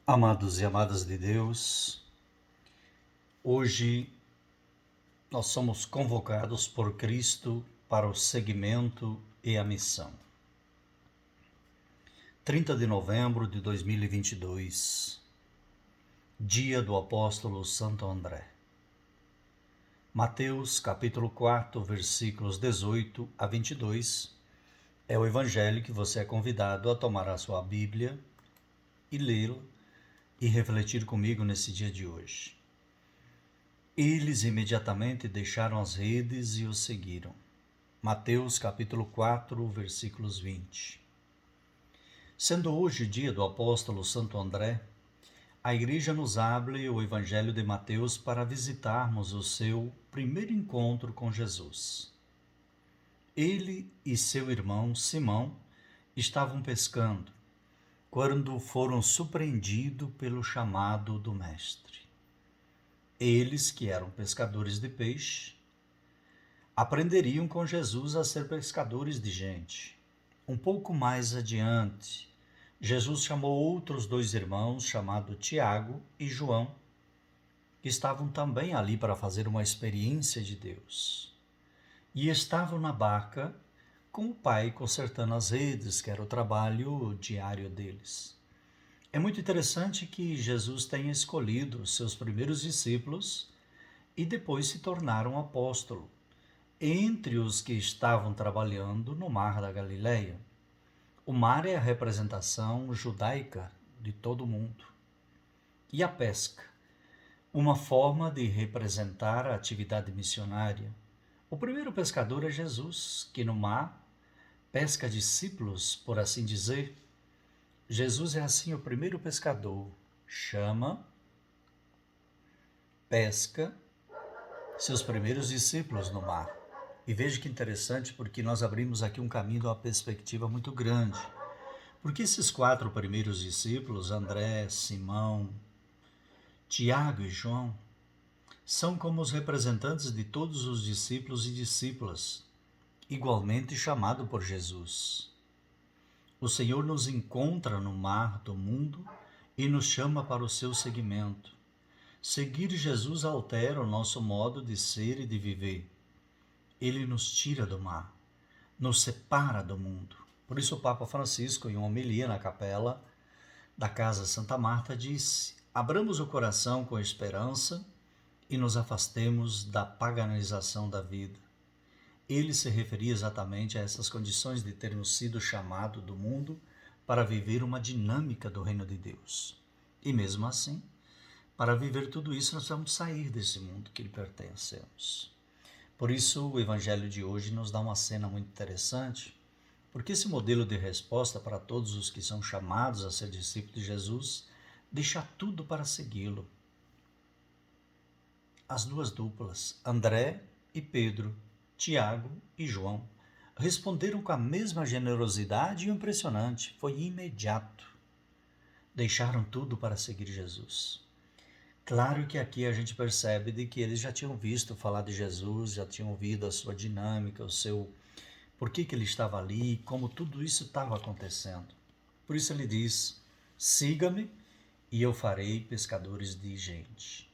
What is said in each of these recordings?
Amados e amadas de Deus, hoje nós somos convocados por Cristo para o seguimento e a missão. 30 de novembro de 2022, dia do apóstolo Santo André. Mateus capítulo 4, versículos 18 a 22, é o evangelho que você é convidado a tomar a sua Bíblia e lê-lo e refletir comigo nesse dia de hoje. Eles imediatamente deixaram as redes e o seguiram. Mateus capítulo 4, versículos 20. Sendo hoje dia do apóstolo Santo André, a igreja nos abre o Evangelho de Mateus para visitarmos o seu primeiro encontro com Jesus. Ele e seu irmão Simão estavam pescando, quando foram surpreendidos pelo chamado do Mestre. Eles, que eram pescadores de peixe, aprenderiam com Jesus a ser pescadores de gente. Um pouco mais adiante, Jesus chamou outros dois irmãos, chamados Tiago e João, que estavam também ali para fazer uma experiência de Deus. E estavam na barca com o pai consertando as redes, que era o trabalho diário deles. É muito interessante que Jesus tenha escolhido os seus primeiros discípulos e depois se tornaram apóstolos, entre os que estavam trabalhando no Mar da Galileia. O mar é a representação judaica de todo o mundo. E a pesca, uma forma de representar a atividade missionária. O primeiro pescador é Jesus, que no mar pesca discípulos, por assim dizer. Jesus é assim o primeiro pescador, chama, pesca seus primeiros discípulos no mar. E veja que interessante, porque nós abrimos aqui um caminho de uma perspectiva muito grande. Porque esses quatro primeiros discípulos, André, Simão, Tiago e João, são como os representantes de todos os discípulos e discípulas, igualmente chamados por Jesus. O Senhor nos encontra no mar do mundo e nos chama para o seu seguimento. Seguir Jesus altera o nosso modo de ser e de viver. Ele nos tira do mar, nos separa do mundo. Por isso o Papa Francisco, em uma homilia na capela da Casa Santa Marta, disse: abramos o coração com esperança e nos afastemos da paganização da vida. Ele se referia exatamente a essas condições de termos sido chamados do mundo para viver uma dinâmica do reino de Deus. E mesmo assim, para viver tudo isso, nós vamos sair desse mundo que lhe pertencemos. Por isso, o Evangelho de hoje nos dá uma cena muito interessante, porque esse modelo de resposta para todos os que são chamados a ser discípulos de Jesus deixa tudo para segui-lo. As duas duplas, André e Pedro, Tiago e João, responderam com a mesma generosidade e impressionante, foi imediato. Deixaram tudo para seguir Jesus. Claro que aqui a gente percebe de que eles já tinham visto falar de Jesus, já tinham ouvido a sua dinâmica, o seu por que ele estava ali, como tudo isso estava acontecendo. Por isso ele diz: siga-me e eu farei pescadores de gente.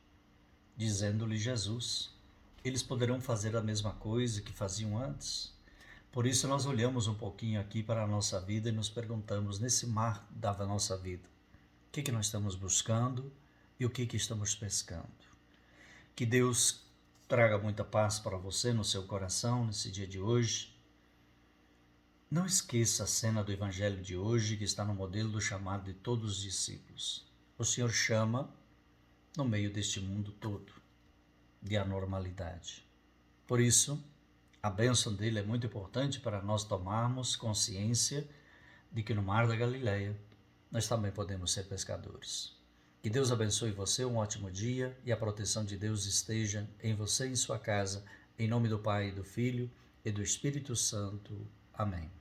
Dizendo-lhe Jesus, eles poderão fazer a mesma coisa que faziam antes? Por isso nós olhamos um pouquinho aqui para a nossa vida e nos perguntamos, nesse mar da nossa vida, o que nós estamos buscando e o que estamos pescando? Que Deus traga muita paz para você no seu coração nesse dia de hoje. Não esqueça a cena do Evangelho de hoje, que está no modelo do chamado de todos os discípulos. O Senhor chama no meio deste mundo todo de anormalidade. Por isso, a bênção dele é muito importante para nós tomarmos consciência de que no Mar da Galileia nós também podemos ser pescadores. Que Deus abençoe você, um ótimo dia, e a proteção de Deus esteja em você e em sua casa, em nome do Pai, do Filho e do Espírito Santo. Amém.